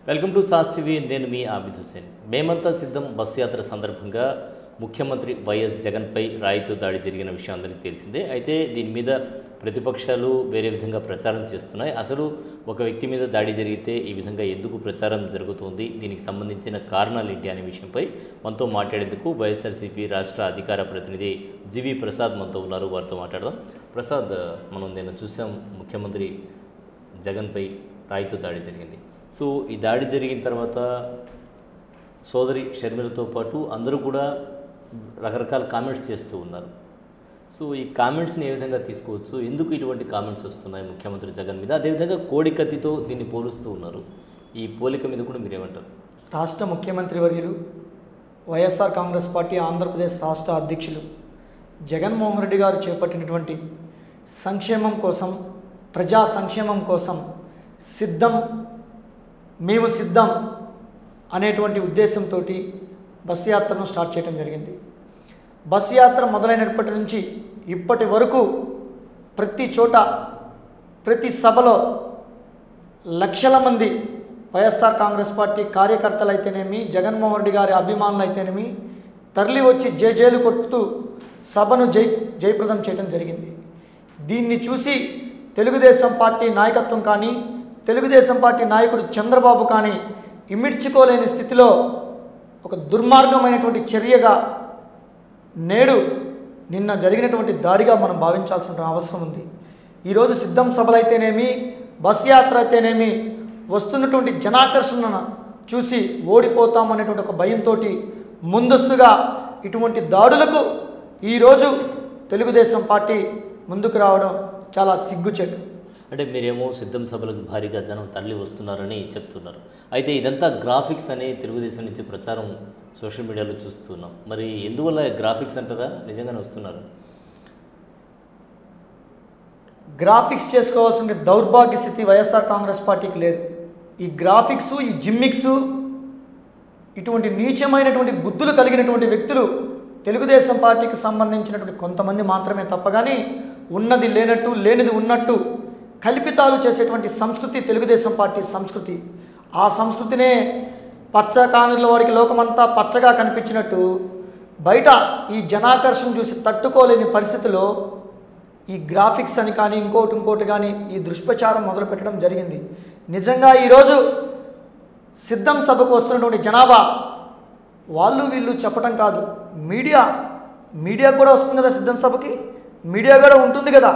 Welcome to sauce TV. నేను మీ ఆబిద్ హుసేన్. మేమంతా సిద్ధం బస్సు యాత్ర సందర్భంగా ముఖ్యమంత్రి వైఎస్ జగన్పై రాయితో దాడి జరిగిన విషయం అందరికీ తెలిసిందే. అయితే దీని మీద ప్రతిపక్షాలు వేరే విధంగా ప్రచారం చేస్తున్నాయి. అసలు ఒక వ్యక్తి మీద దాడి జరిగితే ఈ విధంగా ఎందుకు ప్రచారం జరుగుతుంది, దీనికి సంబంధించిన కారణాలు ఏంటి అనే విషయంపై మనతో మాట్లాడేందుకు వైఎస్ఆర్సీపీ రాష్ట్ర అధికార ప్రతినిధి జీవి ప్రసాద్ మనతో ఉన్నారు. వారితో మాట్లాడదాం. ప్రసాద్, మనం నేను చూసాం ముఖ్యమంత్రి జగన్పై రాయితో దాడి జరిగింది. సో ఈ దాడి జరిగిన తర్వాత సోదరి షర్మిలతో పాటు అందరూ కూడా రకరకాల కామెంట్స్ చేస్తూ ఉన్నారు. సో ఈ కామెంట్స్ని ఏ విధంగా తీసుకోవచ్చు, ఎందుకు ఇటువంటి కామెంట్స్ వస్తున్నాయి ముఖ్యమంత్రి జగన్ మీద? అదేవిధంగా కోడి కత్తితో దీన్ని పోలుస్తూ ఉన్నారు. ఈ పోలిక మీద కూడా మీరేమంటారు? రాష్ట్ర ముఖ్యమంత్రి వర్యులు, వైఎస్ఆర్ కాంగ్రెస్ పార్టీ ఆంధ్రప్రదేశ్ రాష్ట్ర అధ్యక్షులు జగన్మోహన్ రెడ్డి గారు చేపట్టినటువంటి సంక్షేమం కోసం, ప్రజా సంక్షేమం కోసం మేము సిద్ధం అనేటువంటి ఉద్దేశంతో బస్సు యాత్రను స్టార్ట్ చేయడం జరిగింది. బస్సు యాత్ర మొదలైనప్పటి నుంచి ఇప్పటి వరకు ప్రతి చోట, ప్రతి సభలో లక్షల మంది వైఎస్ఆర్ కాంగ్రెస్ పార్టీ కార్యకర్తలు అయితేనేమి, జగన్మోహన్ రెడ్డి గారి అభిమానులు అయితేనేమి తరలి వచ్చి జేజేలు కొట్టుతూ సభను జయప్రదం చేయడం జరిగింది. దీన్ని చూసి తెలుగుదేశం పార్టీ నాయకత్వం కానీ, తెలుగుదేశం పార్టీ నాయకుడు చంద్రబాబు కానీ ఇమిడ్చుకోలేని స్థితిలో ఒక దుర్మార్గమైనటువంటి చర్యగా నేడు నిన్న జరిగినటువంటి దాడిగా మనం భావించాల్సిన అవసరం ఉంది. ఈరోజు సిద్ధం సభలైతేనేమి, బస్ యాత్ర అయితేనేమి వస్తున్నటువంటి జనాకర్షణను చూసి ఓడిపోతామనేటువంటి ఒక భయంతో ముందస్తుగా ఇటువంటి దాడులకు ఈరోజు తెలుగుదేశం పార్టీ ముందుకు రావడం చాలా సిగ్గుచేటు. అంటే మీరేమో సిద్ధం సభలకు భారీగా జనం తరలి వస్తున్నారని చెప్తున్నారు. అయితే ఇదంతా గ్రాఫిక్స్ అని తెలుగుదేశం నుంచి ప్రచారం సోషల్ మీడియాలో చూస్తున్నాం. మరి ఎందువల్ల గ్రాఫిక్స్ అంటారా, నిజంగానే వస్తున్నారు? గ్రాఫిక్స్ చేసుకోవాల్సిన దౌర్భాగ్య స్థితి వైఎస్ఆర్ కాంగ్రెస్ పార్టీకి లేదు. ఈ గ్రాఫిక్స్, ఈ జిమ్మిక్స్, ఇటువంటి నీచమైనటువంటి బుద్ధులు కలిగినటువంటి వ్యక్తులు తెలుగుదేశం పార్టీకి సంబంధించినటువంటి కొంతమంది మాత్రమే తప్ప కానీ ఉన్నది లేనట్టు, లేనిది ఉన్నట్టు కల్పితాలు చేసేటువంటి సంస్కృతి తెలుగుదేశం పార్టీ సంస్కృతి. ఆ సంస్కృతినే పచ్చ కానుల వాడికి లోకమంతా పచ్చగా కనిపించినట్టు బయట ఈ జనాకర్షణ చూసి తట్టుకోలేని పరిస్థితిలో ఈ గ్రాఫిక్స్ అని కానీ ఇంకోటి కానీ ఈ దుష్ప్రచారం మొదలుపెట్టడం జరిగింది. నిజంగా ఈరోజు సిద్ధం సభకు వస్తున్నటువంటి జనాభా వాళ్ళు వీళ్ళు చెప్పడం కాదు, మీడియా కూడా వస్తుంది కదా సిద్ధం సభకి, మీడియా కూడా ఉంటుంది కదా.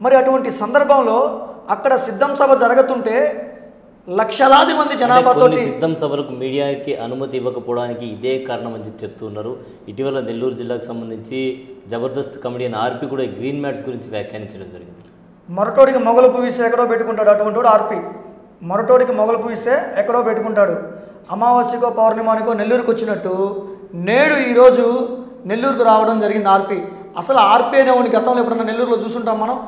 మరి అటువంటి సందర్భంలో అక్కడ సిద్ధం సభ జరుగుతుంటే లక్షలాది మంది జనాభాతో సిద్ధం సభలకు మీడియాకి అనుమతి ఇవ్వకపోవడానికి ఇదే కారణం అని చెప్తున్నారు. ఇటీవల నెల్లూరు జిల్లాకు సంబంధించి జబర్దస్త్ కమెడియన్ ఆర్పి కూడా గ్రీన్ మ్యాట్స్ గురించి వ్యాఖ్యానించడం జరిగింది. మొరటోడికి మొగలు పూవిస్తే ఎక్కడో పెట్టుకుంటాడు, అటువంటి వాడు ఆర్పి. మొరటోడికి మొగలు పూవిస్తే ఎక్కడో పెట్టుకుంటాడు. అమావాస్యకో పౌర్ణిమానికో నెల్లూరుకు వచ్చినట్టు నేడు ఈరోజు నెల్లూరుకు రావడం జరిగింది ఆర్పి. అసలు ఆర్పి అనే వాడిని గతంలో ఎప్పుడన్నా నెల్లూరులో చూసుంటాం మనం.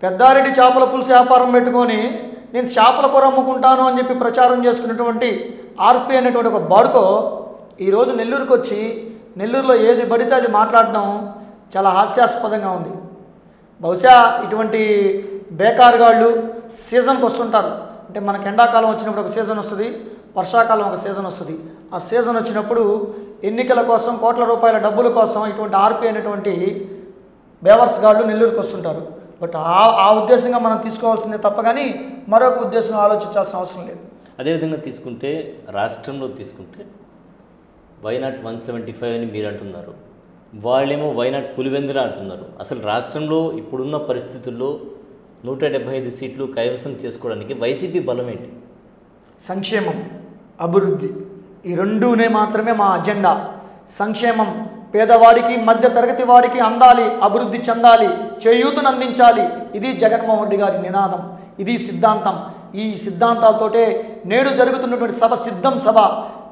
పెద్దారెడ్డి చేపల పులుసు వ్యాపారం పెట్టుకొని నేను చేపల కూర అమ్ముకుంటాను అని చెప్పి ప్రచారం చేసుకున్నటువంటి ఆర్పి అనేటువంటి ఒక బాడుకో ఈరోజు నెల్లూరుకు వచ్చి నెల్లూరులో ఏది పడితే అది మాట్లాడడం చాలా హాస్యాస్పదంగా ఉంది. బహుశా ఇటువంటి బేకారుగాళ్ళు సీజన్కి వస్తుంటారు. అంటే మనకి ఎండాకాలం వచ్చినప్పుడు ఒక సీజన్ వస్తుంది, వర్షాకాలం ఒక సీజన్ వస్తుంది. ఆ సీజన్ వచ్చినప్పుడు ఎన్నికల కోసం, కోట్ల రూపాయల డబ్బుల కోసం ఇటువంటి ఆర్పి అనేటువంటి బేవర్స్ గాళ్ళు నెల్లూరుకి వస్తుంటారు. బట్ ఆ ఉద్దేశంగా మనం తీసుకోవాల్సిందే తప్ప కానీ మరొక ఉద్దేశం ఆలోచించాల్సిన అవసరం లేదు. అదేవిధంగా తీసుకుంటే రాష్ట్రంలో తీసుకుంటే వైనాట్ 175 అని మీరు అంటున్నారు, వాళ్ళేమో వైనాట్ పులివెందుల అంటున్నారు. అసలు రాష్ట్రంలో ఇప్పుడున్న పరిస్థితుల్లో 175 సీట్లు కైవసం చేసుకోవడానికి వైసీపీ బలం ఏంటి? సంక్షేమం, అభివృద్ధి, ఈ రెండూనే మాత్రమే మా అజెండా. సంక్షేమం పేదవాడికి, మధ్య తరగతి వాడికి అందాలి, అభివృద్ధి చెందాలి, చేయూతను అందించాలి. ఇది జగన్మోహన్ రెడ్డి గారి నినాదం, ఇది సిద్ధాంతం. ఈ సిద్ధాంతాలతోటే నేడు జరుగుతున్నటువంటి సభ సిద్ధం సభ.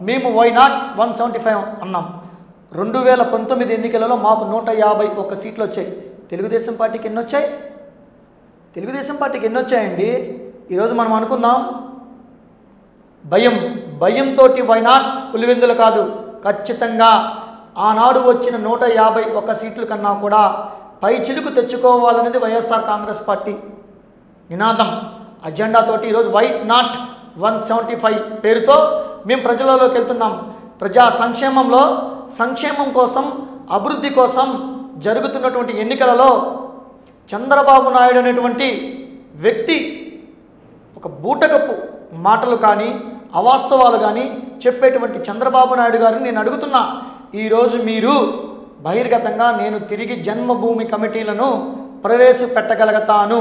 మేము వైనాట్ 175 అన్నాం. 2019 ఎన్నికలలో మాకు 151 సీట్లు వచ్చాయి. తెలుగుదేశం పార్టీకి ఎన్ని వచ్చాయి? తెలుగుదేశం పార్టీకి ఎన్ని వచ్చాయండి? ఈరోజు మనం అనుకుందాం, భయంతో వైనాట్ పులివెందులు కాదు, ఖచ్చితంగా ఆనాడు వచ్చిన 151 సీట్ల కన్నా కూడా పై చిలుకు తెచ్చుకోవాలనేది వైఎస్ఆర్ కాంగ్రెస్ పార్టీ నినాదం. అజెండాతోటి ఈరోజు వై నాట్ 175 పేరుతో మేము ప్రజలలోకి వెళ్తున్నాం. ప్రజా సంక్షేమంలో సంక్షేమం కోసం అభివృద్ధి కోసం జరుగుతున్నటువంటి ఎన్నికలలో చంద్రబాబు నాయుడు అనేటువంటి వ్యక్తి ఒక బూటకపు మాటలు కానీ అవాస్తవాలు కానీ చెప్పేటువంటి చంద్రబాబు నాయుడు గారిని నేను అడుగుతున్నా, ఈరోజు మీరు బహిర్గతంగా నేను తిరిగి జన్మభూమి కమిటీలను ప్రవేశపెట్టగలుగుతాను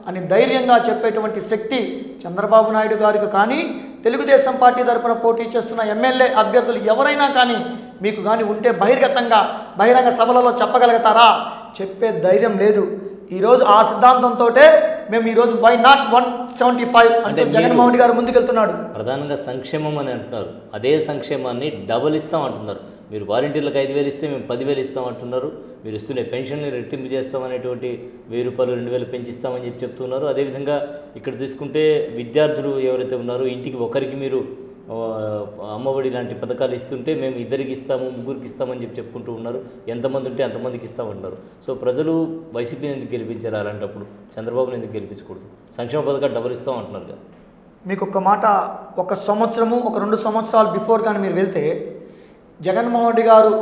అని ధైర్యంగా చెప్పేటువంటి శక్తి చంద్రబాబు నాయుడు గారికి కానీ తెలుగుదేశం పార్టీ తరపున పోటీ చేస్తున్న ఎమ్మెల్యే అభ్యర్థులు ఎవరైనా కానీ మీకు కానీ ఉంటే బహిర్గతంగా బహిరంగ సభలలో చెప్పగలుగుతారా? చెప్పే ధైర్యం లేదు. ఈరోజు ఆ సిద్ధాంతంతో మేము ఈరోజు వై నాట్ 175 అంటే జగన్మోహన్ రెడ్డి గారు ముందుకెళ్తున్నాడు. ప్రధానంగా సంక్షేమం అని అంటున్నారు, అదే సంక్షేమాన్ని డబుల్ ఇస్తాం అంటున్నారు. మీరు వాలంటీర్లకు 5,000 ఇస్తే మేము 10,000 ఇస్తాం అంటున్నారు. మీరు ఇస్తున్న పెన్షన్ని రెట్టింపు చేస్తామనేటువంటి 1,000 రూపాయలు 2,000 పెంచిస్తామని చెప్తున్నారు. అదేవిధంగా ఇక్కడ తీసుకుంటే విద్యార్థులు ఎవరైతే ఉన్నారో ఇంటికి ఒకరికి మీరు అమ్మఒడి లాంటి పథకాలు ఇస్తుంటే మేము 2కి ఇస్తాము 3కి ఇస్తామని చెప్పుకుంటూ ఉన్నారు. ఎంతమంది ఉంటే అంతమందికి ఇస్తామంటున్నారు. సో ప్రజలు వైసీపీని ఎందుకు గెలిపించారు? అలాంటప్పుడు చంద్రబాబుని ఎందుకు గెలిపించకూడదు? సంక్షేమ పథకాలు డబుల్ ఇస్తాం అంటున్నారు కదా. మీకు ఒక మాట, 1 సంవత్సరము 2 సంవత్సరాలు బిఫోర్ కానీ మీరు వెళ్తే జగన్మోహన్ రెడ్డి గారు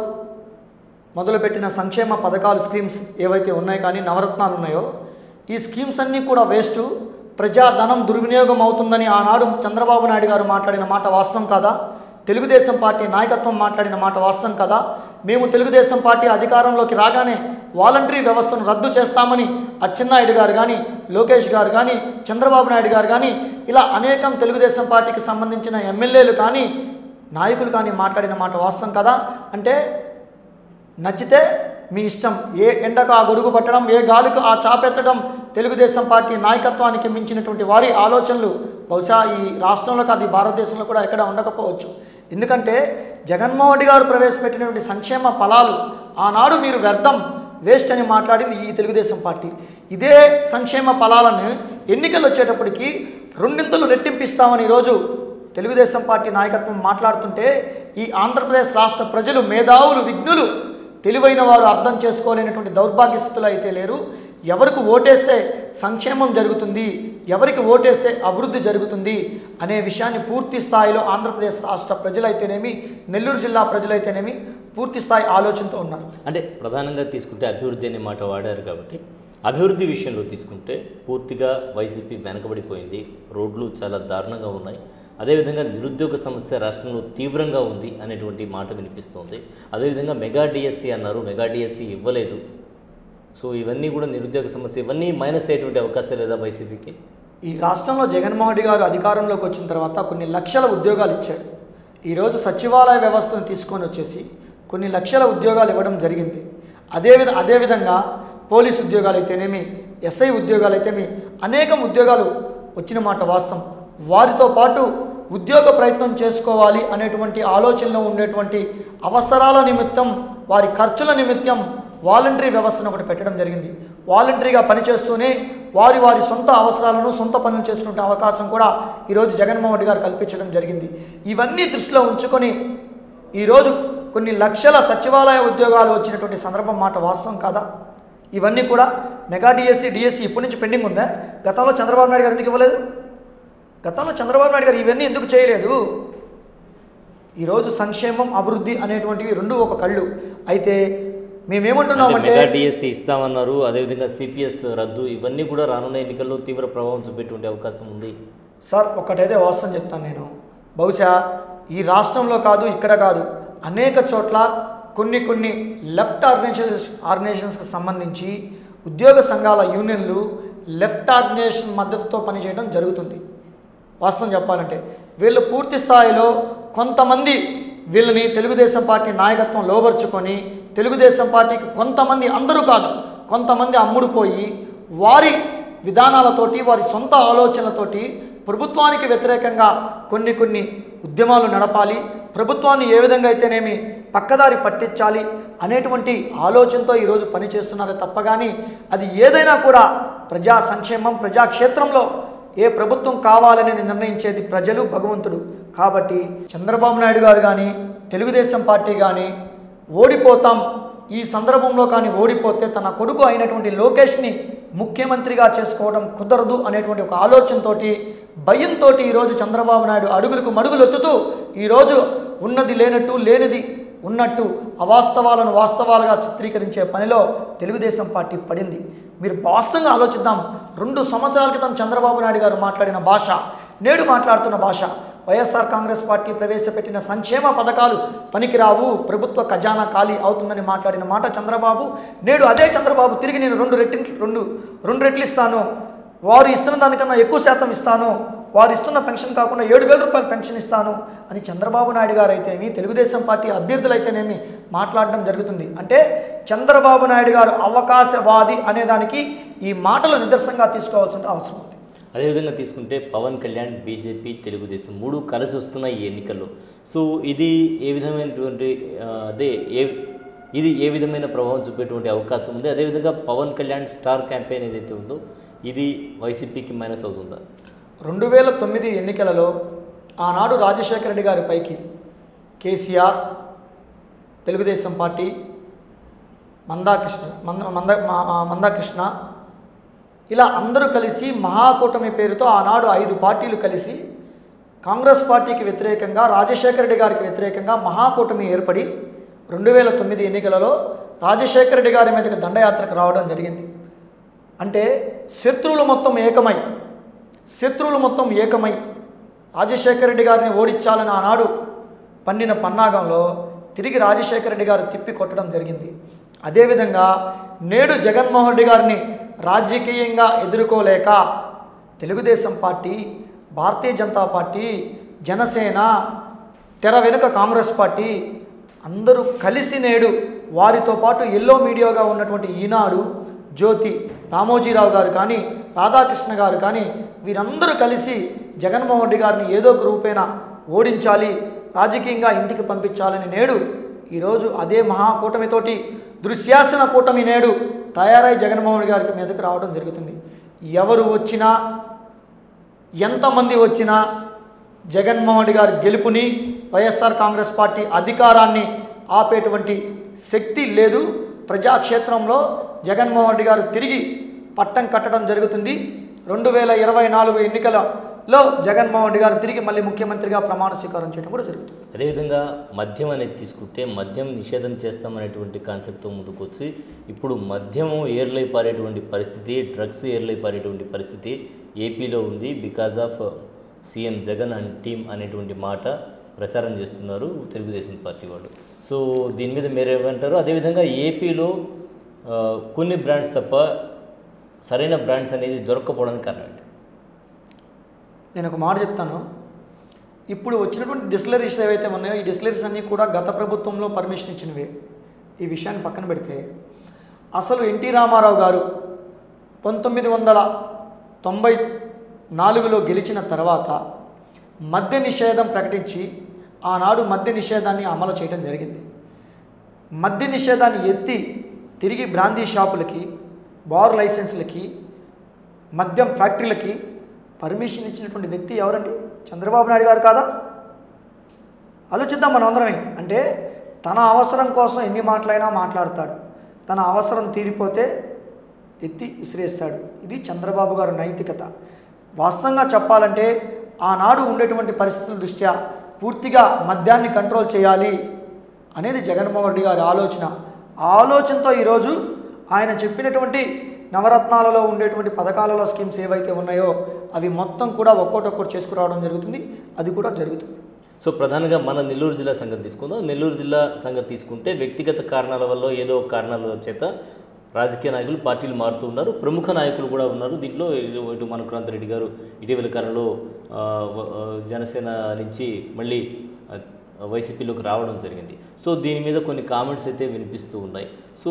మొదలుపెట్టిన సంక్షేమ పథకాలు స్కీమ్స్ ఏవైతే ఉన్నాయి కానీ నవరత్నాలు ఉన్నాయో ఈ స్కీమ్స్ అన్నీ కూడా వేస్ట్, ప్రజాధనం దుర్వినియోగం అవుతుందని ఆనాడు చంద్రబాబు నాయుడు గారు మాట్లాడిన మాట వాస్తవం కాదా? తెలుగుదేశం పార్టీ నాయకత్వం మాట్లాడిన మాట వాస్తవం కదా? మేము తెలుగుదేశం పార్టీ అధికారంలోకి రాగానే వాలంటరీ వ్యవస్థను రద్దు చేస్తామని అచ్చెన్నాయుడు గారు కానీ లోకేష్ గారు కానీ చంద్రబాబు నాయుడు గారు కానీ ఇలా అనేకం తెలుగుదేశం పార్టీకి సంబంధించిన ఎమ్మెల్యేలు కానీ నాయకులు కానీ మాట్లాడిన మాట వాస్తవం కదా? అంటే నచ్చితే మీ ఇష్టం, ఏ ఎండకు ఆ గొడుగు పట్టడం, ఏ గాలికి ఆ చాపెత్తడం తెలుగుదేశం పార్టీ నాయకత్వానికి మించినటువంటి వారి ఆలోచనలు బహుశా ఈ రాష్ట్రంలో కాదు భారతదేశంలో కూడా ఎక్కడ ఉండకపోవచ్చు. ఎందుకంటే జగన్మోహన్ రెడ్డి గారు ప్రవేశపెట్టినటువంటి సంక్షేమ ఫలాలు ఆనాడు మీరు వ్యర్థం వేస్ట్ అని మాట్లాడింది ఈ తెలుగుదేశం పార్టీ. ఇదే సంక్షేమ ఫలాలను ఎన్నికలు వచ్చేటప్పటికి 2 రెట్టింపిస్తామని ఈరోజు తెలుగుదేశం పార్టీ నాయకత్వం మాట్లాడుతుంటే ఈ ఆంధ్రప్రదేశ్ రాష్ట్ర ప్రజలు మేధావులు విఘ్నులు తెలివైన వారు అర్థం చేసుకోలేనటువంటి దౌర్భాగ్య స్థితిలో అయితే లేరు. ఎవరికి ఓటేస్తే సంక్షేమం జరుగుతుంది, ఎవరికి ఓటేస్తే అభివృద్ధి జరుగుతుంది అనే విషయాన్ని పూర్తి స్థాయిలో ఆంధ్రప్రదేశ్ రాష్ట్ర ప్రజలైతేనేమి నెల్లూరు జిల్లా ప్రజలైతేనేమి పూర్తి స్థాయి ఆలోచనతో ఉన్నారు. అంటే ప్రధానంగా తీసుకుంటే అభివృద్ధి అనే మాట వాడారు కాబట్టి అభివృద్ధి విషయంలో తీసుకుంటే పూర్తిగా వైసీపీ వెనకబడిపోయింది. రోడ్లు చాలా దారుణంగా ఉన్నాయి. అదేవిధంగా నిరుద్యోగ సమస్య రాష్ట్రంలో తీవ్రంగా ఉంది అనేటువంటి మాట వినిపిస్తుంది. అదేవిధంగా మెగా డిఎస్సి అన్నారు, మెగా డిఎస్సి ఇవ్వలేదు. సో ఇవన్నీ కూడా నిరుద్యోగ సమస్య, ఇవన్నీ మైనస్ అయ్యేటువంటి అవకాశం లేదా వైసీపీకి? ఈ రాష్ట్రంలో జగన్మోహన్ రెడ్డి గారు అధికారంలోకి వచ్చిన తర్వాత కొన్ని లక్షల ఉద్యోగాలు ఇచ్చాడు. ఈరోజు సచివాలయ వ్యవస్థను తీసుకొని వచ్చేసి కొన్ని లక్షల ఉద్యోగాలు ఇవ్వడం జరిగింది. అదేవిధంగా పోలీసు ఉద్యోగాలు అయితేనేమి, ఎస్ఐ ఉద్యోగాలు అయితేమి అనేకం ఉద్యోగాలు వచ్చిన మాట వాస్తవం. వారితో పాటు ఉద్యోగ ప్రయత్నం చేసుకోవాలి అనేటువంటి ఆలోచనలో ఉండేటువంటి అవసరాల నిమిత్తం వారి ఖర్చుల నిమిత్తం వాలంటరీ వ్యవస్థను ఒకటి పెట్టడం జరిగింది. వాలంటరీగా పనిచేస్తూనే వారి సొంత అవసరాలను సొంత పనులు చేసుకునే అవకాశం కూడా ఈరోజు జగన్మోహన్ రెడ్డి గారు కల్పించడం జరిగింది. ఇవన్నీ దృష్టిలో ఉంచుకొని ఈరోజు కొన్ని లక్షల సచివాలయ ఉద్యోగాలు వచ్చినటువంటి సందర్భం మాట వాస్తవం కాదా? ఇవన్నీ కూడా మెగా డిఎస్సి ఇప్పటి నుంచి పెండింగ్ ఉందా? గతంలో చంద్రబాబు నాయుడు గారు ఎందుకు ఇవ్వలేదు? గతంలో చంద్రబాబు నాయుడు గారు ఇవన్నీ ఎందుకు చేయలేదు? ఈరోజు సంక్షేమం అభివృద్ధి అనేటువంటివి 2 ఒక కళ్ళు. అయితే మేమేమంటున్నామంటే మెగా డిఎస్సి ఇస్తామన్నారు, అదేవిధంగా సిపిఎస్ రద్దు, ఇవన్నీ కూడా రానున్న ఎన్నికల్లో తీవ్ర ప్రభావం చూపెట్టే అవకాశం ఉంది. సార్ ఒక్కటైతే వాస్తవం చెప్తాను నేను, బహుశా ఈ రాష్ట్రంలో కాదు ఇక్కడ కాదు అనేక చోట్ల కొన్ని లెఫ్ట్ ఆర్గనైజేషన్స్కి సంబంధించి ఉద్యోగ సంఘాల యూనియన్లు లెఫ్ట్ ఆర్గనైజేషన్ మద్దతుతో పనిచేయడం జరుగుతుంది. వాస్తవం చెప్పాలంటే వీళ్ళు పూర్తి స్థాయిలో కొంతమంది వీళ్ళని తెలుగుదేశం పార్టీ నాయకత్వం లోబర్చుకొని తెలుగుదేశం పార్టీకి కొంతమంది, అందరూ కాదు కొంతమంది అమ్ముడుపోయి వారి విధానాలతోటి వారి సొంత ఆలోచనలతోటి ప్రభుత్వానికి వ్యతిరేకంగా కొన్ని ఉద్యమాలు నడపాలి, ప్రభుత్వాన్ని ఏ విధంగా అయితేనేమి పక్కదారి పట్టించాలి అనేటువంటి ఆలోచనతో ఈరోజు పనిచేస్తున్నారే తప్ప కానీ అది ఏదైనా కూడా ప్రజా సంక్షేమం ప్రజాక్షేత్రంలో ఏ ప్రభుత్వం కావాలనేది నిర్ణయించేది ప్రజలు, భగవంతుడు. కాబట్టి చంద్రబాబు నాయుడు గారు కానీ తెలుగుదేశం పార్టీ కానీ ఓడిపోతాం, ఈ సందర్భంలో కానీ ఓడిపోతే తన కొడుకు అయినటువంటి లోకేష్ని ముఖ్యమంత్రిగా చేసుకోవడం కుదరదు అనేటువంటి ఒక ఆలోచనతోటి భయంతో ఈరోజు చంద్రబాబు నాయుడు అడుగులకు మడుగులొత్తుతూ ఈరోజు ఉన్నది లేనట్టు లేనిది ఉన్నట్టు అవాస్తవాలను వాస్తవాలుగా చిత్రీకరించే పనిలో తెలుగుదేశం పార్టీ పడింది. మీరు వాస్తవంగా ఆలోచిద్దాం. 2 సంవత్సరాల క్రితం చంద్రబాబు నాయుడు గారు మాట్లాడిన భాష, నేడు మాట్లాడుతున్న భాష, వైఎస్ఆర్ కాంగ్రెస్ పార్టీ ప్రవేశపెట్టిన సంక్షేమ పథకాలు పనికిరావు, ప్రభుత్వ ఖజానా ఖాళీ అవుతుందని మాట్లాడిన మాట చంద్రబాబు, నేడు అదే చంద్రబాబు తిరిగి నేను 2 రెట్లు ఇస్తాను, వారు ఇస్తున్న దానికన్నా ఎక్కువ శాతం ఇస్తాను, వారు ఇస్తున్న పెన్షన్ కాకుండా 7,000 రూపాయలు పెన్షన్ ఇస్తాను అని చంద్రబాబు నాయుడు గారు అయితేమి, తెలుగుదేశం పార్టీ అభ్యర్థులైతేనేమి మాట్లాడడం జరుగుతుంది. అంటే చంద్రబాబు నాయుడు గారు అవకాశవాది అనేదానికి ఈ మాటలు నిదర్శనంగా తీసుకోవాల్సిన అవసరం ఉంది. అదేవిధంగా తీసుకుంటే పవన్ కళ్యాణ్, బీజేపీ, తెలుగుదేశం 3 కలిసి వస్తున్నాయి ఈ ఎన్నికల్లో. సో ఇది ఏ విధమైనటువంటి ఇది ఏ విధమైన ప్రభావం చూపేటువంటి అవకాశం ఉంది? అదేవిధంగా పవన్ కళ్యాణ్ స్టార్ క్యాంపెయిన్ ఏదైతే ఉందో ఇది వైసీపీకి మైనస్ అవుతుందా? 2009 ఎన్నికలలో ఆనాడు రాజశేఖర రెడ్డి గారి పైకి కేసీఆర్, తెలుగుదేశం పార్టీ, మందాకృష్ణ ఇలా అందరూ కలిసి మహాకూటమి పేరుతో ఆనాడు 5 పార్టీలు కలిసి కాంగ్రెస్ పార్టీకి వ్యతిరేకంగా, రాజశేఖర రెడ్డి గారికి వ్యతిరేకంగా మహాకూటమి ఏర్పడి 2009 ఎన్నికలలో రాజశేఖర రెడ్డి గారి మీదకి దండయాత్రకు రావడం జరిగింది. అంటే శత్రువులు మొత్తం ఏకమై రాజశేఖర రెడ్డి గారిని ఓడించాలని ఆనాడు పన్నిన పన్నాగంలో తిరిగి రాజశేఖర రెడ్డి గారు తిప్పి కొట్టడం జరిగింది. అదేవిధంగా నేడు జగన్మోహన్ రెడ్డి గారిని రాజకీయంగా ఎదుర్కోలేక తెలుగుదేశం పార్టీ, భారతీయ జనతా పార్టీ, జనసేన, తెర వెనుక కాంగ్రెస్ పార్టీ అందరూ కలిసి నేడు వారితో పాటు ఎల్లో మీడియాగా ఉన్నటువంటి ఈనాడు, జ్యోతి, రామోజీరావు గారు కానీ, రాధాకృష్ణ గారు కానీ వీరందరూ కలిసి జగన్మోహన్ రెడ్డి గారిని ఏదో ఒక రూపేణ ఓడించాలి, రాజకీయంగా ఇంటికి పంపించాలని నేడు ఈరోజు అదే మహాకూటమితోటి దృశ్యాసన కూటమి నేడు తయారై జగన్మోహన్ రెడ్డి గారికి మీదకి రావడం జరుగుతుంది. ఎవరు వచ్చినా, ఎంతమంది వచ్చినా జగన్మోహన్ రెడ్డి గారి గెలుపుని, వైఎస్ఆర్ కాంగ్రెస్ పార్టీ అధికారాన్ని ఆపేటువంటి శక్తి లేదు. ప్రజాక్షేత్రంలో జగన్మోహన్ రెడ్డి గారు తిరిగి పట్టం కట్టడం జరుగుతుంది. 2024 ఎన్నికలలో జగన్మోహన్ రెడ్డి గారు తిరిగి మళ్ళీ ముఖ్యమంత్రిగా ప్రమాణ స్వీకారం చేయడం కూడా జరుగుతుంది. అదేవిధంగా మద్యం అనేది తీసుకుంటే మద్యం నిషేధం చేస్తామనేటువంటి కాన్సెప్ట్తో ముందుకు వచ్చి ఇప్పుడు మద్యము ఏర్లై పారేటువంటి పరిస్థితి, డ్రగ్స్ ఏర్లై పారేటువంటి పరిస్థితి ఏపీలో ఉంది. Because of CM Jagan and team అనేటువంటి మాట ప్రచారం చేస్తున్నారు తెలుగుదేశం పార్టీ వాళ్ళు. సో దీని మీద మీరేమంటారు? అదేవిధంగా ఏపీలో కొన్ని బ్రాండ్స్ తప్ప సరైన బ్రాండ్స్ అనేది దొరక్కపోవడానికి కారణం ఏంటి? నేను ఒక మాట చెప్తాను. ఇప్పుడు వచ్చినటువంటి డిస్టిలరీస్ ఏవైతే ఉన్నాయో ఈ డిస్టిలరీస్ అన్నీ కూడా గత ప్రభుత్వంలో పర్మిషన్ ఇచ్చినవే. ఈ విషయాన్ని పక్కన పెడితే అసలు ఎన్టీ రామారావు గారు 1994లో గెలిచిన తర్వాత మద్య నిషేధం ప్రకటించి ఆనాడు మద్య నిషేధాన్ని అమలు చేయడం జరిగింది. మద్య నిషేధాన్ని ఎత్తి తిరిగి బ్రాందీ షాపులకి, బార్ లైసెన్సులకి, మద్యం ఫ్యాక్టరీలకి పర్మిషన్ ఇచ్చినటువంటి వ్యక్తి ఎవరండి? చంద్రబాబు నాయుడు గారు కాదా? ఆలోచిద్దాం మనం అందరమే. అంటే తన అవసరం కోసం ఎన్ని మాటలైనా మాట్లాడతాడు, తన అవసరం తీరిపోతే ఎత్తి ఇసిరేస్తాడు. ఇది చంద్రబాబు గారు నైతికత. వాస్తవంగా చెప్పాలంటే ఆనాడు ఉండేటువంటి పరిస్థితుల దృష్ట్యా పూర్తిగా మద్యాన్ని కంట్రోల్ చేయాలి అనేది జగన్మోహన్ రెడ్డి గారి ఆలోచన. ఆ ఆలోచనతో ఈరోజు ఆయన చెప్పినటువంటి నవరత్నాలలో ఉండేటువంటి పథకాలలో స్కీమ్స్ ఏవైతే ఉన్నాయో అవి మొత్తం కూడా ఒక్కొక్కటి చేసుకురావడం జరుగుతుంది. అది కూడా జరుగుతుంది. సో ప్రధానంగా మన నెల్లూరు జిల్లా సంగతి తీసుకుందాం. నెల్లూరు జిల్లా సంగతి తీసుకుంటే వ్యక్తిగత కారణాల వల్ల ఏదో కారణాల చేత రాజకీయ నాయకులు పార్టీలు మారుతూ ఉన్నారు. ప్రముఖ నాయకులు కూడా ఉన్నారు దీంట్లో. ఇటు మనుక్రాంత్ రెడ్డి గారు ఇటీవల కాలంలో జనసేన నుంచి మళ్ళీ వైసీపీలోకి రావడం జరిగింది. సో దీని మీద కొన్ని కామెంట్స్ అయితే వినిపిస్తూ ఉన్నాయి. సో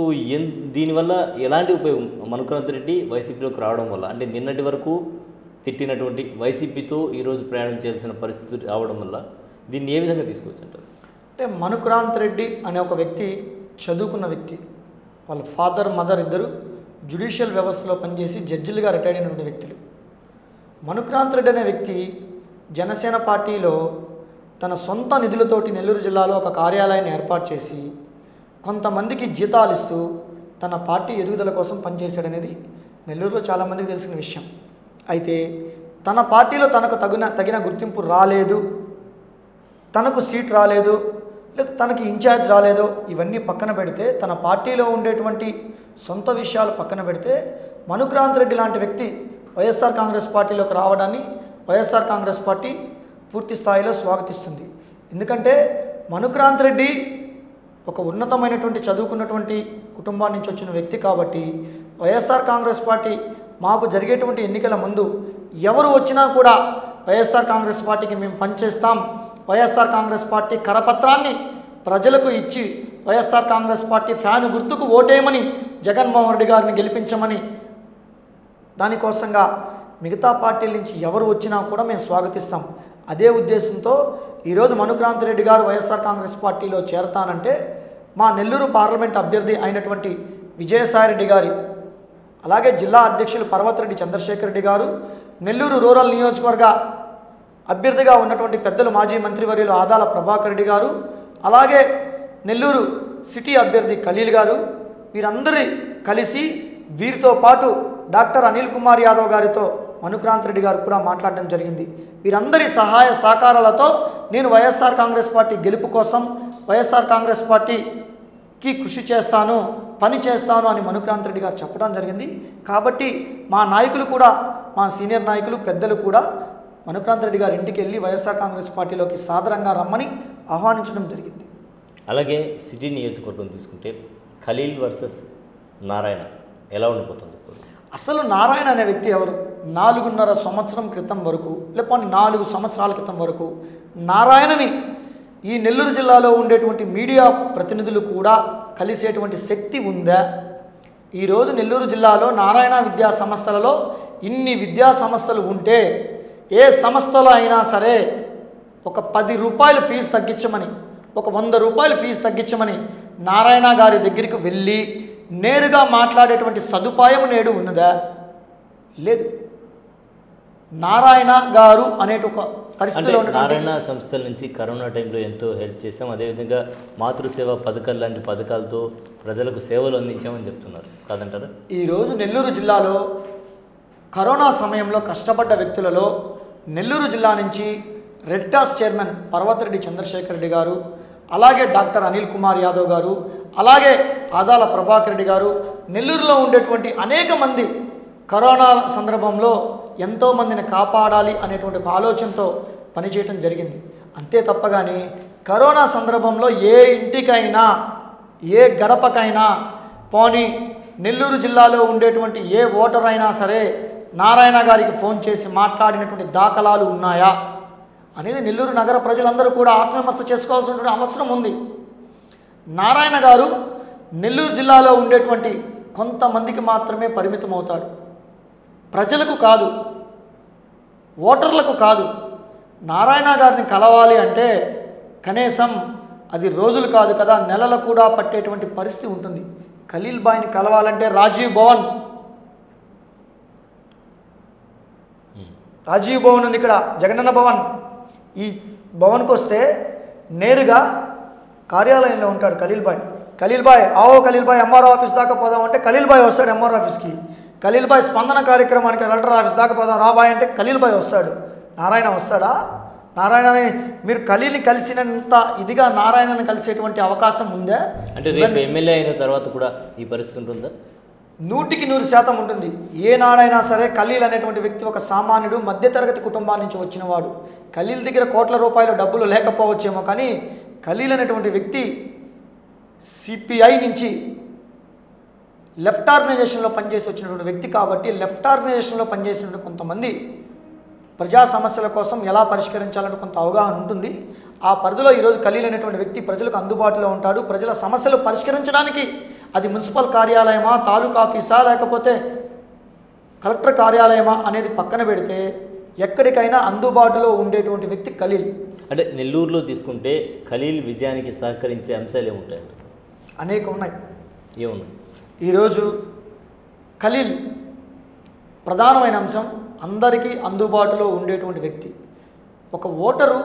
దీనివల్ల ఎలాంటి ఉపయోగం మనుక్రాంత్ రెడ్డి వైసీపీలోకి రావడం వల్ల? అంటే నిన్నటి వరకు తిట్టినటువంటి వైసీపీతో ఈరోజు ప్రయాణం చేయాల్సిన పరిస్థితి రావడం వల్ల దీన్ని ఏ విధంగా తీసుకోవచ్చు అంటారు? అంటే మనుక్రాంత్ రెడ్డి అనే ఒక వ్యక్తి చదువుకున్న వ్యక్తి. వాళ్ళ ఫాదర్, మదర్ ఇద్దరు జ్యుడిషియల్ వ్యవస్థలో పనిచేసి జడ్జిలుగా రిటైర్ అయినటువంటి వ్యక్తులు. మనుక్రాంత్ రెడ్డి అనే వ్యక్తి జనసేన పార్టీలో తన సొంత నిధులతోటి నెల్లూరు జిల్లాలో ఒక కార్యాలయాన్ని ఏర్పాటు చేసి కొంతమందికి జీతాలు ఇస్తూ తన పార్టీ ఎదుగుదల కోసం పనిచేశాడనేది నెల్లూరులో చాలామందికి తెలిసిన విషయం. అయితే తన పార్టీలో తనకు తగిన గుర్తింపు రాలేదు, తనకు సీట్ రాలేదు, లేదా తనకి ఇన్ఛార్జ్ రాలేదు, ఇవన్నీ పక్కన పెడితే, తన పార్టీలో ఉండేటువంటి సొంత విషయాలు పక్కన పెడితే, మనుక్రాంత్ రెడ్డి లాంటి వ్యక్తి వైఎస్ఆర్ కాంగ్రెస్ పార్టీలోకి రావడాన్ని వైఎస్ఆర్ కాంగ్రెస్ పార్టీ పూర్తి స్థాయిలో స్వాగతిస్తుంది. ఎందుకంటే మనుక్రాంత్ రెడ్డి ఒక ఉన్నతమైనటువంటి చదువుకున్నటువంటి కుటుంబాన్ని నుంచి వచ్చిన వ్యక్తి కాబట్టి వైఎస్ఆర్ కాంగ్రెస్ పార్టీ మాకు జరిగేటువంటి ఎన్నికల ముందు ఎవరు వచ్చినా కూడా వైఎస్ఆర్ కాంగ్రెస్ పార్టీకి మేము పనిచేస్తాం, వైఎస్ఆర్ కాంగ్రెస్ పార్టీ కరపత్రాన్ని ప్రజలకు ఇచ్చి వైఎస్ఆర్ కాంగ్రెస్ పార్టీ ఫ్యాన్ గుర్తుకు ఓటేయమని జగన్మోహన్ రెడ్డి గారిని గెలిపించమని, దానికోసంగా మిగతా పార్టీల నుంచి ఎవరు వచ్చినా కూడా మేము స్వాగతిస్తాం. అదే ఉద్దేశంతో ఈరోజు మనుక్రాంత్ రెడ్డి గారు వైఎస్ఆర్ కాంగ్రెస్ పార్టీలో చేరతానంటే మా నెల్లూరు పార్లమెంట్ అభ్యర్థి అయినటువంటి విజయసాయిరెడ్డి గారి, అలాగే జిల్లా అధ్యక్షులు పర్వతిరెడ్డి చంద్రశేఖర్ రెడ్డి గారు, నెల్లూరు రూరల్ నియోజకవర్గ అభ్యర్థిగా ఉన్నటువంటి పెద్దలు మాజీ మంత్రివర్యులు ఆదాల ప్రభాకర్ రెడ్డి గారు, అలాగే నెల్లూరు సిటీ అభ్యర్థి ఖలీల్ గారు, వీరందరి కలిసి వీరితో పాటు డాక్టర్ అనిల్ కుమార్ యాదవ్ గారితో మనుక్రాంత్ రెడ్డి గారు కూడా మాట్లాడడం జరిగింది. వీరందరి సహాయ సహకారాలతో నేను వైఎస్ఆర్ కాంగ్రెస్ పార్టీ గెలుపు కోసం వైఎస్ఆర్ కాంగ్రెస్ పార్టీకి కృషి చేస్తాను, పని చేస్తాను అని మనుక్రాంత్ రెడ్డి గారు చెప్పడం జరిగింది. కాబట్టి మా నాయకులు కూడా, మా సీనియర్ నాయకులు పెద్దలు కూడా మనుక్రాంత్ రెడ్డి గారి ఇంటికి వెళ్ళి వైఎస్ఆర్ కాంగ్రెస్ పార్టీలోకి సాదరంగా రమ్మని ఆహ్వానించడం జరిగింది. అలాగే సిటీ నియోజకవర్గం తీసుకుంటే ఖలీల్ వర్సెస్ నారాయణ ఎలా ఉండిపోతుంది? అసలు నారాయణ అనే వ్యక్తి ఎవరు? 4.5 సంవత్సరం క్రితం వరకు, లేకపోతే 4 సంవత్సరాల క్రితం వరకు నారాయణని ఈ నెల్లూరు జిల్లాలో ఉండేటువంటి మీడియా ప్రతినిధులు కూడా కలిసేటువంటి శక్తి ఉందా? ఈరోజు నెల్లూరు జిల్లాలో నారాయణ విద్యా సంస్థలలో ఇన్ని విద్యా సంస్థలు ఉంటే ఏ సంస్థలో అయినా సరే ఒక 10 రూపాయలు ఫీజు తగ్గించమని, ఒక 100 రూపాయలు ఫీజు తగ్గించమని నారాయణ గారి దగ్గరికి వెళ్ళి నేరుగా మాట్లాడేటువంటి సదుపాయం నేడు ఉన్నదా? లేదు. నారాయణ గారు అనేటి ఒక పరిస్థితిలో నారాయణ సంస్థల నుంచి కరోనా టైంలో ఎంతో హెల్ప్ చేసాం, అదేవిధంగా మాతృసేవ పథకాలు లాంటి పథకాలతో ప్రజలకు సేవలు అందించామని చెప్తున్నారు, కాదంటారా? ఈరోజు నెల్లూరు జిల్లాలో కరోనా సమయంలో కష్టపడ్డ వ్యక్తులలో నెల్లూరు జిల్లా నుంచి red cross chairman Parvathireddy Chandrasekhar Reddy గారు, అలాగే డాక్టర్ అనిల్ కుమార్ యాదవ్ గారు, అలాగే ఆదాల ప్రభాకర్ రెడ్డి గారు, నెల్లూరులో ఉండేటువంటి అనేక మంది కరోనా సందర్భంలో ఎంతోమందిని కాపాడాలి అనేటువంటి ఒక ఆలోచనతో పనిచేయటం జరిగింది. అంతే తప్పగానే కరోనా సందర్భంలో ఏ ఇంటికైనా, ఏ గడపకైనా పోనీ నెల్లూరు జిల్లాలో ఉండేటువంటి ఏ ఓటర్ అయినా సరే నారాయణ గారికి ఫోన్ చేసి మాట్లాడినటువంటి దాఖలాలు ఉన్నాయా అనేది నెల్లూరు నగర ప్రజలందరూ కూడా ఆత్మవిమర్శ చేసుకోవాల్సినటువంటి అవసరం ఉంది. నారాయణ గారు నెల్లూరు జిల్లాలో ఉండేటువంటి కొంతమందికి మాత్రమే పరిమితం అవుతాడు, ప్రజలకు కాదు, ఓటర్లకు కాదు. నారాయణ గారిని కలవాలి అంటే కనీసం అది రోజులు కాదు కదా, నెలలు కూడా పట్టేటువంటి పరిస్థితి ఉంటుంది. ఖలీల్ బాయ్ని కలవాలంటే రాజీవ్ భవన్ ఉంది, ఇక్కడ జగనన్న భవన్, ఈ భవన్కి వస్తే నేరుగా కార్యాలయంలో ఉంటాడు Khaleel bye. Khaleel bye Ao, Khaleel bye MRO office దాకా పోదాం అంటే ఖలీల్ బాయ్ వస్తాడు ఎంఆర్ఓ ఆఫీస్కి. ఖలీల్ బాయ్ స్పందన కార్యక్రమానికి కలెక్టర్ ఆఫీస్ దాకా పోదాం రాబాయ్ అంటే ఖలీల్ బాయ్ వస్తాడు. నారాయణ వస్తాడా? నారాయణని మీరు ఖలీల్ని కలిసినంత ఇదిగా నారాయణని కలిసేటువంటి అవకాశం ఉందా? అంటే రేపు ఎమ్మెల్యే అయిన తర్వాత కూడా ఈ పరిస్థితి ఉంటుందా? 100% ఉంటుంది. ఏనాడైనా సరే ఖలీల్ అనేటువంటి వ్యక్తి ఒక సామాన్యుడు, మధ్యతరగతి కుటుంబాల నుంచి వచ్చినవాడు. ఖలీల్ దగ్గర కోట్ల రూపాయల డబ్బులు లేకపోవచ్చేమో, కానీ ఖలీల్ అనేటువంటి వ్యక్తి సిపిఐ నుంచి లెఫ్ట్ ఆర్గనైజేషన్లో పనిచేసి వచ్చినటువంటి వ్యక్తి కాబట్టి లెఫ్ట్ ఆర్గనైజేషన్లో పనిచేసినటువంటి కొంతమంది ప్రజా సమస్యల కోసం ఎలా పరిష్కరించాలని కొంత అవగాహన ఉంటుంది. ఆ పరిధిలో ఈరోజు ఖలీల్ అనేటువంటి వ్యక్తి ప్రజలకు అందుబాటులో ఉంటాడు. ప్రజల సమస్యలు పరిష్కరించడానికి అది మున్సిపల్ కార్యాలయమా, తాలూకా ఆఫీసా, లేకపోతే కలెక్టర్ కార్యాలయమా అనేది పక్కన పెడితే ఎక్కడికైనా అందుబాటులో ఉండేటువంటి వ్యక్తి ఖలీల్. అంటే నెల్లూరులో తీసుకుంటే ఖలీల్ విజయానికి సహకరించే అంశాలు ఏముంటాయండి? అనేక ఉన్నాయి. ఏమున్నాయి? ఈరోజు ఖలీల్ ప్రధానమైన అంశం అందరికీ అందుబాటులో ఉండేటువంటి వ్యక్తి. ఒక ఓటరు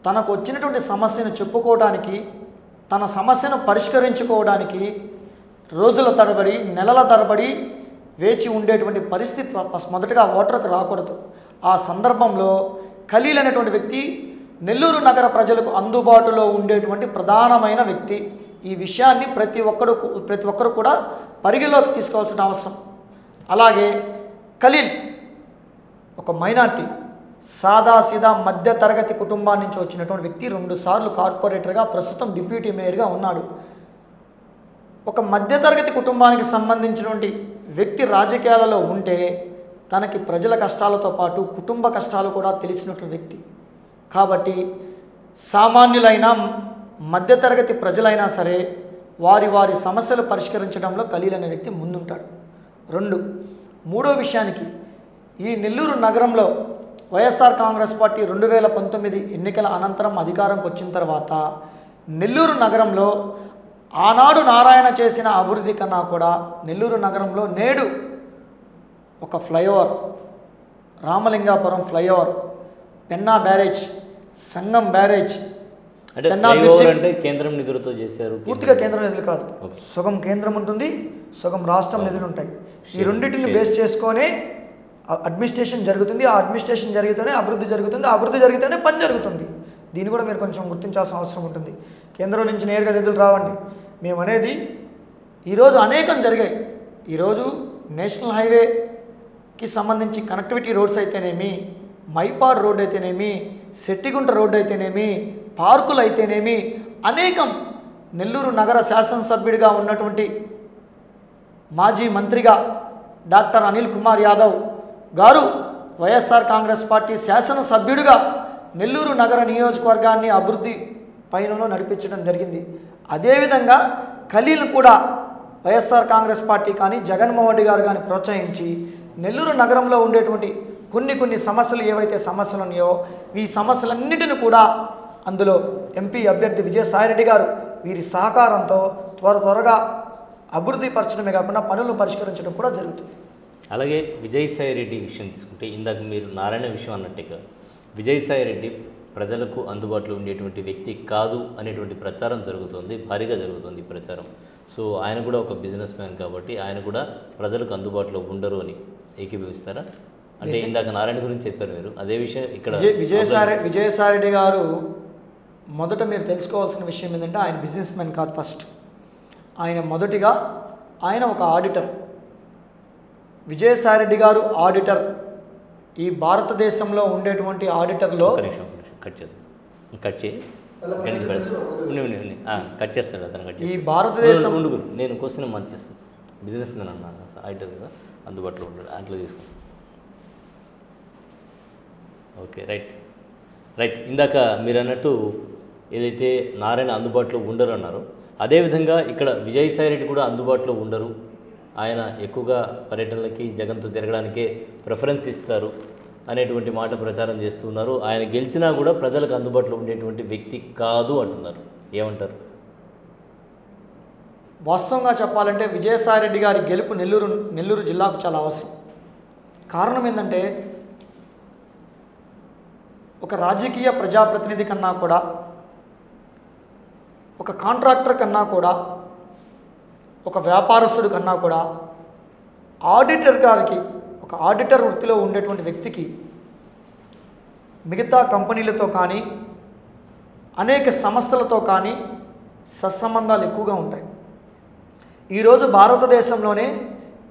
తనకు వచ్చినటువంటి సమస్యను చెప్పుకోవడానికి, తన సమస్యను పరిష్కరించుకోవడానికి రోజుల తరబడి, నెలల తరబడి వేచి ఉండేటువంటి పరిస్థితి మొదటగా ఓటర్కు రాకూడదు. ఆ సందర్భంలో ఖలీల్ అనేటువంటి వ్యక్తి నెల్లూరు నగర ప్రజలకు అందుబాటులో ఉండేటువంటి ప్రధానమైన వ్యక్తి. ఈ విషయాన్ని ప్రతి ఒక్కరు కూడా పరిగణలోకి తీసుకోవాల్సిన అవసరం. అలాగే ఖలీల్ ఒక మైనార్టీ, సాదాసీదా మధ్య తరగతి కుటుంబాన్ని నుంచి వచ్చినటువంటి వ్యక్తి. 2 సార్లు కార్పొరేటర్గా, ప్రస్తుతం డిప్యూటీ మేయర్గా ఉన్నాడు. ఒక మధ్యతరగతి కుటుంబానికి సంబంధించినటువంటి వ్యక్తి రాజకీయాలలో ఉంటే తనకి ప్రజల కష్టాలతో పాటు కుటుంబ కష్టాలు కూడా తెలిసినటువంటి వ్యక్తి. కాబట్టి సామాన్యులైన మధ్యతరగతి ప్రజలైనా సరే వారి సమస్యలు పరిష్కరించడంలో ఖలీల్ అనే వ్యక్తి ముందుంటాడు. 2, మూడో విషయానికి, ఈ నెల్లూరు నగరంలో వైఎస్ఆర్ కాంగ్రెస్ పార్టీ 2019 ఎన్నికల అనంతరం అధికారంకి వచ్చిన తర్వాత నెల్లూరు నగరంలో ఆనాడు నారాయణ చేసిన అభివృద్ధి కన్నా కూడా నెల్లూరు నగరంలో నేడు ఒక flyover, Ramalingapuram flyover, Penna barrage, Sangam barrage, అంటే కేంద్రం నిధులతో చేశారు. పూర్తిగా కేంద్రం నిధులు కాదు, సగం కేంద్రం ఉంటుంది, సగం రాష్ట్రం నిధులు ఉంటాయి. ఈ రెండింటిని బేస్ చేసుకొని అడ్మినిస్ట్రేషన్ జరుగుతుంది. ఆ అడ్మినిస్ట్రేషన్ జరిగితేనే అభివృద్ధి జరుగుతుంది, అభివృద్ధి జరిగితేనే పని జరుగుతుంది. దీన్ని కూడా మీరు కొంచెం గుర్తించాల్సిన అవసరం ఉంటుంది. కేంద్రం నుంచి నేరుగా నిధులు రావండి. మేము అనేది ఈరోజు అనేకం జరిగాయి. ఈరోజు నేషనల్ హైవేకి సంబంధించి కనెక్టివిటీ రోడ్స్ అయితేనేమి, మైపాడ్ రోడ్ అయితేనేమి, సెట్టిగుంట రోడ్డు అయితేనేమి, పార్కులు అయితేనేమి, అనేకం నెల్లూరు నగర శాసనసభ్యుడిగా ఉన్నటువంటి మాజీ మంత్రిగా డాక్టర్ అనిల్ కుమార్ యాదవ్ గారు వైఎస్ఆర్ కాంగ్రెస్ పార్టీ శాసనసభ్యుడిగా నెల్లూరు నగర నియోజకవర్గాన్ని అభివృద్ధి పైనలో నడిపించడం జరిగింది. అదేవిధంగా ఖలీల్ కూడా వైఎస్ఆర్ కాంగ్రెస్ పార్టీ కానీ జగన్మోహన్ రెడ్డి గారు కానీ ప్రోత్సహించి నెల్లూరు నగరంలో ఉండేటువంటి కొన్ని సమస్యలు ఏవైతే సమస్యలు ఉన్నాయో ఈ సమస్యలన్నిటిని కూడా అందులో ఎంపీ అభ్యర్థి విజయసాయిరెడ్డి గారు వీరి సహకారంతో త్వరగా అభివృద్ధి పరచడమే కాకుండా పనులను పరిష్కరించడం కూడా జరుగుతుంది. అలాగే విజయసాయిరెడ్డి విషయం తీసుకుంటే ఇందాక మీరు నారాయణ విషయం అన్నట్టుగా విజయసాయిరెడ్డి ప్రజలకు అందుబాటులో ఉండేటువంటి వ్యక్తి కాదు అనేటువంటి ప్రచారం జరుగుతుంది, భారీగా జరుగుతుంది ప్రచారం. సో ఆయన కూడా ఒక బిజినెస్ మ్యాన్ కాబట్టి ఆయన కూడా ప్రజలకు అందుబాటులో ఉండరు అని ఏకీభవిస్తారా? అంటే ఇందాక నారాయణ గురించి చెప్పారు మీరు, అదే విషయం ఇక్కడ విజయసాయిరెడ్డి గారు మొదట మీరు తెలుసుకోవాల్సిన విషయం ఏంటంటే ఆయన బిజినెస్ మ్యాన్ కాదు. ఫస్ట్ మొదటిగా ఆయన ఒక ఆడిటర్. విజయసాయిరెడ్డి గారు ఆడిటర్. ఈ భారతదేశంలో ఉండేటువంటి ఆడిటర్లో కట్ చేస్తాడు అతను. ఈ భారతదేశం నేను క్వశ్చన్ మార్చేస్తాను. బిజినెస్ మ్యాన్ అన్నాను, ఆడిటర్ కదా, అందుబాటులో ఉంటాడు, అట్లా తీసుకుంటాను. Okay, right. ఇందాక మీరు అన్నట్టు ఏదైతే నారాయణ అందుబాటులో ఉండరు అన్నారో అదేవిధంగా ఇక్కడ విజయసాయిరెడ్డి కూడా అందుబాటులో ఉండరు. ఆయన ఎక్కువగా పర్యటనలకి జగన్తో తిరగడానికే ప్రిఫరెన్స్ ఇస్తారు అనేటువంటి మాట ప్రచారం చేస్తున్నారు. ఆయన గెలిచినా కూడా ప్రజలకు అందుబాటులో ఉండేటువంటి వ్యక్తి కాదు అంటున్నారు. ఏమంటారు? వాస్తవంగా చెప్పాలంటే విజయసాయిరెడ్డి గారి గెలుపు నెల్లూరు జిల్లాకు చాలా అవసరం. కారణం ఏంటంటే ఒక రాజకీయ ప్రజాప్రతినిధి కన్నా కూడా, ఒక కాంట్రాక్టర్ కన్నా కూడా, ఒక వ్యాపారస్తుడు కన్నా కూడా ఆడిటర్ గారికి, ఒక ఆడిటర్ వృత్తిలో ఉండేటువంటి వ్యక్తికి మిగతా కంపెనీలతో కానీ అనేక సంస్థలతో కానీ సత్సంబంధాలు ఎక్కువగా ఉంటాయి. ఈరోజు భారతదేశంలోనే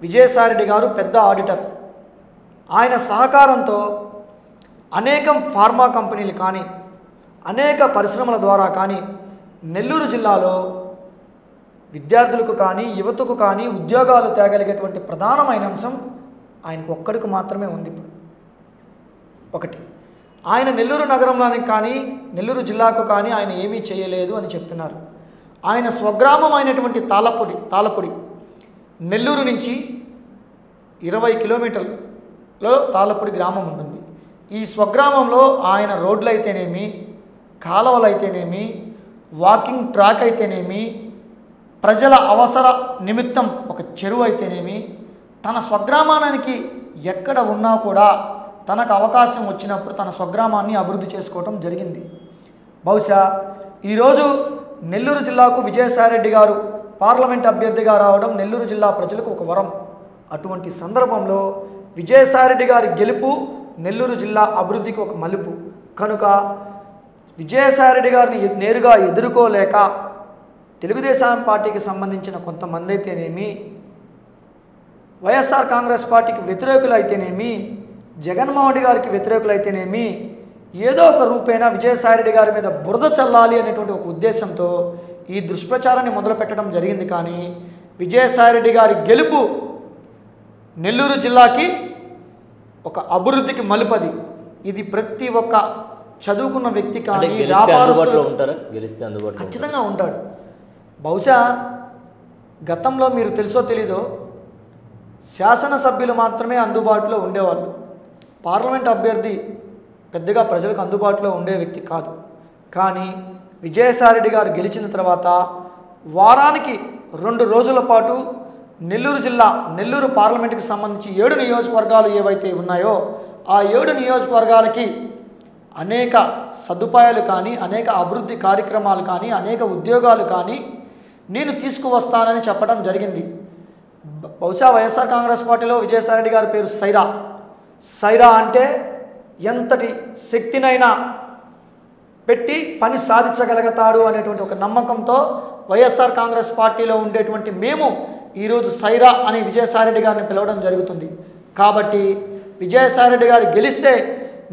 విజయసాయిరెడ్డి గారు పెద్ద ఆడిటర్. ఆయన సహకారంతో అనేకం ఫార్మా కంపెనీలు కానీ అనేక పరిశ్రమల ద్వారా కానీ నెల్లూరు జిల్లాలో విద్యార్థులకు కానీ యువతకు కానీ ఉద్యోగాలు తేగలిగేటువంటి ప్రధానమైన అంశం ఆయనకు ఒక్కడికి మాత్రమే ఉంది. ఇప్పుడు ఒకటి, ఆయన నెల్లూరు నగరంలోనికి కానీ నెల్లూరు జిల్లాకు కానీ ఆయన ఏమీ చేయలేదు అని చెప్తున్నారు. ఆయన స్వగ్రామం అయినటువంటి తాళపొడి నెల్లూరు నుంచి 20 కిలోమీటర్లలో తాళపొడి గ్రామం ఉంటుంది. ఈ స్వగ్రామంలో ఆయన రోడ్లు అయితేనేమి, కాలువలు అయితేనేమి, వాకింగ్ ట్రాక్ అయితేనేమి, ప్రజల అవసర నిమిత్తం ఒక చెరువు అయితేనేమి, తన స్వగ్రామానికి ఎక్కడ ఉన్నా కూడా తనకు అవకాశం వచ్చినప్పుడు తన స్వగ్రామాన్ని అభివృద్ధి చేసుకోవటం జరిగింది. బహుశా ఈరోజు నెల్లూరు జిల్లాకు విజయసాయిరెడ్డి గారు పార్లమెంట్ అభ్యర్థిగా రావడం నెల్లూరు జిల్లా ప్రజలకు ఒక వరం. అటువంటి సందర్భంలో విజయసాయిరెడ్డి గారి గెలుపు నెల్లూరు జిల్లా అభివృద్ధికి ఒక మలుపు కనుక విజయసాయిరెడ్డి గారిని నేరుగా ఎదుర్కోలేక తెలుగుదేశం పార్టీకి సంబంధించిన కొంతమంది అయితేనేమి, వైఎస్ఆర్ కాంగ్రెస్ పార్టీకి వ్యతిరేకులు అయితేనేమి, జగన్మోహన్ రెడ్డి గారికి వ్యతిరేకులు అయితేనేమి, ఏదో ఒక రూపేణా విజయసాయిరెడ్డి గారి మీద బురద చల్లాలి అనేటువంటి ఒక ఉద్దేశంతో ఈ దుష్ప్రచారాన్ని మొదలుపెట్టడం జరిగింది. కానీ విజయసాయిరెడ్డి గారి గెలుపు నెల్లూరు జిల్లాకి ఒక అభివృద్ధికి మలుపది. ఇది ప్రతి ఒక్క చదువుకున్న వ్యక్తి కానీ వ్యాపారస్తులు ఖచ్చితంగా ఉంటాడు. బహుశా గతంలో మీరు తెలుసో తెలీదో శాసనసభ్యులు మాత్రమే అందుబాటులో ఉండేవాళ్ళు. పార్లమెంట్ అభ్యర్థి పెద్దగా ప్రజలకు అందుబాటులో ఉండే వ్యక్తి కాదు. కానీ విజయసాయిరెడ్డి గారు గెలిచిన తర్వాత వారానికి 2 రోజుల పాటు నెల్లూరు జిల్లా నెల్లూరు పార్లమెంటుకి సంబంధించి 7 నియోజకవర్గాలు ఏవైతే ఉన్నాయో ఆ 7 నియోజకవర్గాలకి అనేక సదుపాయాలు కానీ, అనేక అభివృద్ధి కార్యక్రమాలు కానీ, అనేక ఉద్యోగాలు కానీ నేను తీసుకువస్తానని చెప్పడం జరిగింది. బహుశా వైఎస్ఆర్ కాంగ్రెస్ పార్టీలో విజయసాయిరెడ్డి గారి పేరు సైరా అంటే ఎంతటి శక్తినైనా పెట్టి పని సాధించగలుగుతాడు అనేటువంటి ఒక నమ్మకంతో వైఎస్ఆర్ కాంగ్రెస్ పార్టీలో ఉండేటువంటి మేము ఈరోజు సైరా అని విజయసాయిరెడ్డి గారిని పిలవడం జరుగుతుంది. కాబట్టి విజయసాయిరెడ్డి గారు గెలిస్తే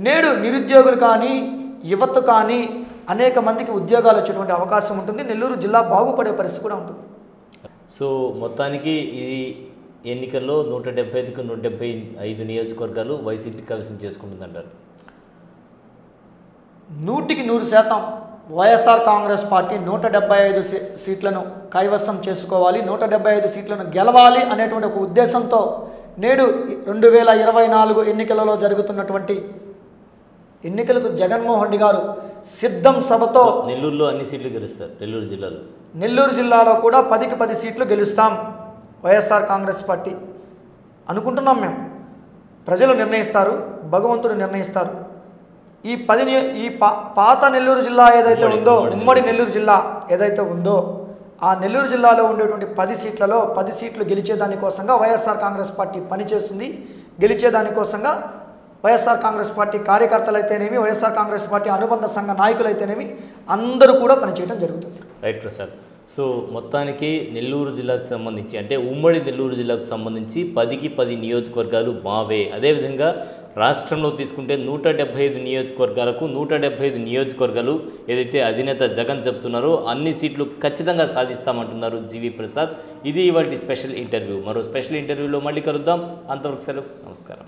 నేడు నిరుద్యోగులు కానీ, యువత కానీ అనేక మందికి ఉద్యోగాలు వచ్చేటువంటి అవకాశం ఉంటుంది. నెల్లూరు జిల్లా బాగుపడే పరిస్థితి కూడా ఉంటుంది. సో మొత్తానికి ఈ ఎన్నికల్లో 175కు 175 నియోజకవర్గాలు వైసీపీ కైవసం చేసుకుంటుందంటారు. 100% వైఎస్ఆర్ కాంగ్రెస్ పార్టీ 175 సీట్లను కైవసం చేసుకోవాలి, 175 సీట్లను గెలవాలి అనేటువంటి ఒక ఉద్దేశంతో నేడు 2024 ఎన్నికలలో జరుగుతున్నటువంటి ఎన్నికలకు జగన్మోహన్ రెడ్డి గారు సిద్ధం సభతో నెల్లూరులో అన్ని సీట్లు గెలుస్తారు. నెల్లూరు జిల్లాలో కూడా 10కి 10 సీట్లు గెలుస్తాం వైఎస్ఆర్ కాంగ్రెస్ పార్టీ అనుకుంటున్నాం. మేము ప్రజలు నిర్ణయిస్తారు, భగవంతుడు నిర్ణయిస్తారు. ఈ పాత నెల్లూరు జిల్లా ఏదైతే ఉందో, ఉమ్మడి నెల్లూరు జిల్లా ఏదైతే ఉందో ఆ నెల్లూరు జిల్లాలో ఉండేటువంటి 10 సీట్లలో 10 సీట్లు గెలిచేదానికోసంగా వైఎస్ఆర్ కాంగ్రెస్ పార్టీ పనిచేస్తుంది. గెలిచేదానికోసంగా వైఎస్ఆర్ కాంగ్రెస్ పార్టీ కార్యకర్తలు అయితేనేమి, వైఎస్ఆర్ కాంగ్రెస్ పార్టీ అనుబంధ సంఘ నాయకులు అయితేనేమి అందరూ కూడా పనిచేయడం జరుగుతుంది. రైట్ ప్రసాద్. సో మొత్తానికి నెల్లూరు జిల్లాకు సంబంధించి అంటే ఉమ్మడి నెల్లూరు జిల్లాకు సంబంధించి 10కి 10 నియోజకవర్గాలు మావే. అదేవిధంగా రాష్ట్రంలో తీసుకుంటే 175 నియోజకవర్గాలకు 175 నియోజకవర్గాలు ఏదైతే అధినేత జగన్ చెప్తున్నారో అన్ని సీట్లు ఖచ్చితంగా సాధిస్తామంటున్నారు జీవి ప్రసాద్. ఇది ఇవాళ స్పెషల్ ఇంటర్వ్యూ. మరో స్పెషల్ ఇంటర్వ్యూలో మళ్ళీ కలుద్దాం. అంతవరకు సెలవు. నమస్కారం.